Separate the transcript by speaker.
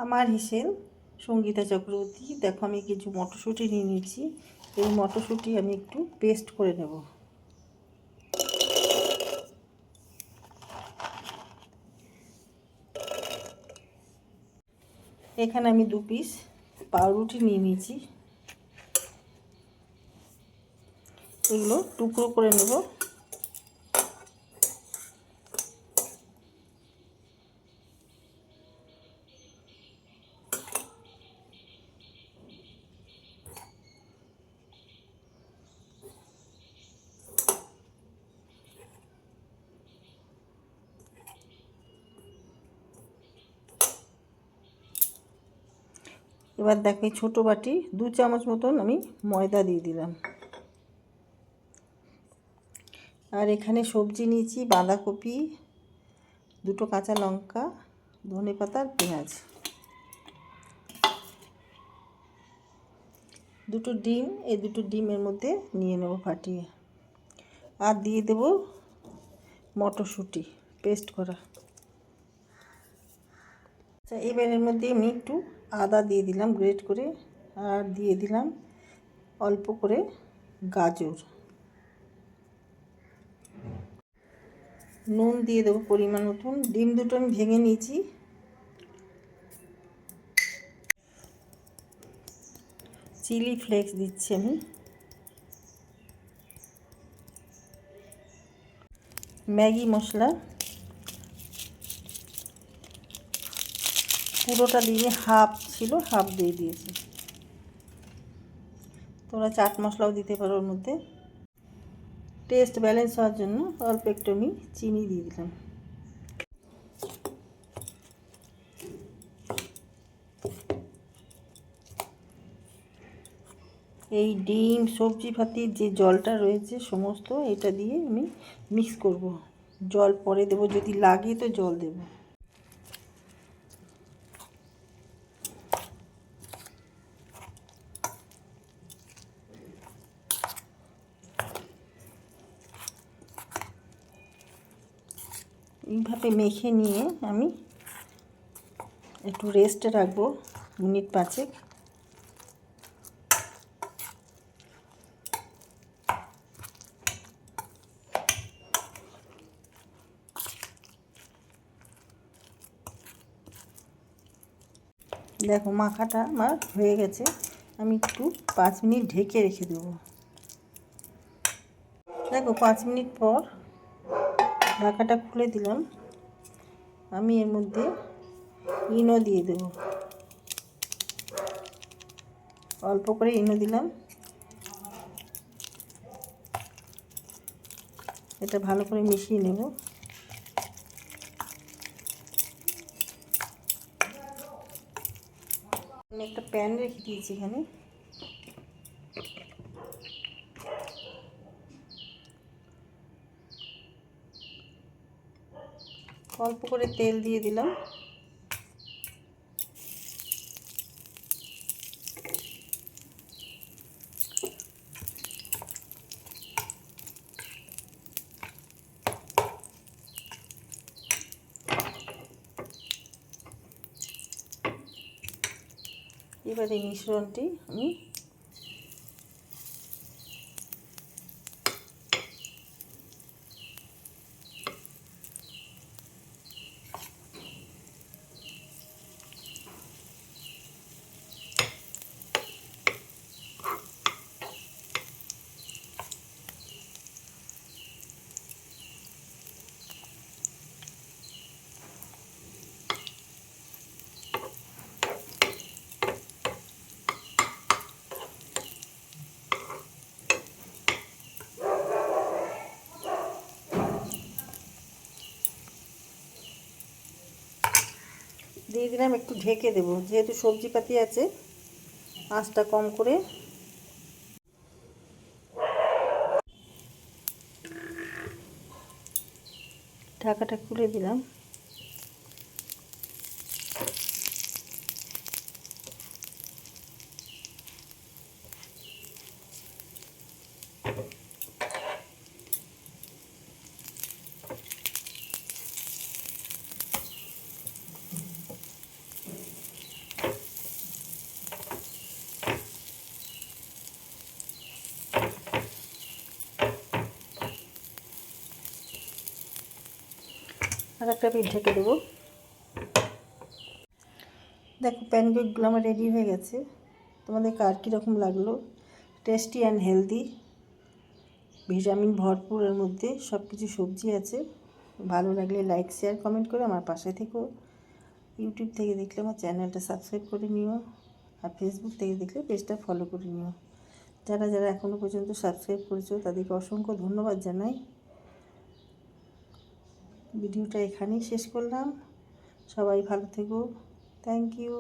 Speaker 1: আমার হিসেল সঙ্গীতা চক্রবর্তী। দেখো আমি কিছু মটরশুঁটি নিয়ে নিয়েছি। এই মটরশুঁটি আমি একটু পেস্ট করে নেব। এখানে আমি 2 পিস পাউরুটি নিয়ে নিয়েছি, এগুলো টুকরো করে নেব। এবার দেখো এই ছোটো বাটি 2 চামচ মতন আমি ময়দা দিয়ে দিলাম। আর এখানে সবজি নিয়েছি বাঁধাকপি, 2টো কাঁচা লঙ্কা, ধনেপাতা আর পেঁয়াজ, 2টো ডিম। এই 2টো ডিমের মধ্যে নিয়ে নেব ফাটিয়ে। আর দিয়ে দেব মটরশুঁটি পেস্ট করা। আচ্ছা, এবার এর মধ্যে আমি একটু আদা দিয়ে দিলাম গ্রেট করে, আর দিয়ে দিলাম অল্প করে গাজর, নুন দিয়ে দেবো পরিমাণ মতন। ডিম 2টো আমি ভেঙে নিয়েছি। চিলি ফ্লেক্স দিচ্ছি আমি, ম্যাগি মশলা পুরোটা দিয়ে হাফ ছিল, হাফ দিয়ে দিয়েছি। তোমরা চাট মশলাও দিতে পারো ওর মধ্যে। টেস্ট ব্যালেন্স হওয়ার জন্য অল্প একটু আমি চিনি দিয়ে দিলাম। এই ডিম সবজি ফাতির যে জলটা রয়েছে সমস্ত এটা দিয়ে আমি মিক্স করব। জল পরে দেব, যদি লাগে তো জল দেব। এইভাবে মেখে নিয়ে আমি একটু রেস্টে রাখবো মিনিট 5। দেখো মাখাটা আমার হয়ে গেছে, আমি একটু 5 মিনিট ঢেকে রেখে দেবো। দেখো 5 মিনিট পর ঢাকাটা খুলে দিলাম। আমি এর মধ্যে ইনো দিয়ে দেব, অল্প করে ইনো দিলাম। এটা ভালো করে মিশিয়ে নেব। আমি একটা প্যান রেখে দিয়েছি এখানে, অল্প করে তেল দিয়ে দিলাম। এবার এই মিশ্রণটি আমি দিয়ে দিলাম, একটু ঢেকে দেবো যেহেতু সবজিপাতি আছে। আঁচটা কম করে ঢাকাটা খুলে দিলাম। আর একটা পিঠ ঢেকে দেবো। দেখো প্যানকেকগুলো আমার রেডি হয়ে গেছে। তোমাদের কার কীরকম লাগলো? টেস্টি অ্যান্ড হেলদি, ভিটামিন ভরপুর, এর মধ্যে সব কিছু সবজি আছে। ভালো লাগলে লাইক শেয়ার কমেন্ট করে আমার পাশে থেকো। ইউটিউব থেকে দেখলে আমার চ্যানেলটা সাবস্ক্রাইব করে নিও, আর ফেসবুক থেকে দেখলে পেজটা ফলো করে নিও। যারা যারা এখনও পর্যন্ত সাবস্ক্রাইব করেছো তাদেরকে অসংখ্য ধন্যবাদ জানাই। ভিডিওটা এখানেই শেষ করলাম। সবাই ভালো থেকো। Thank you.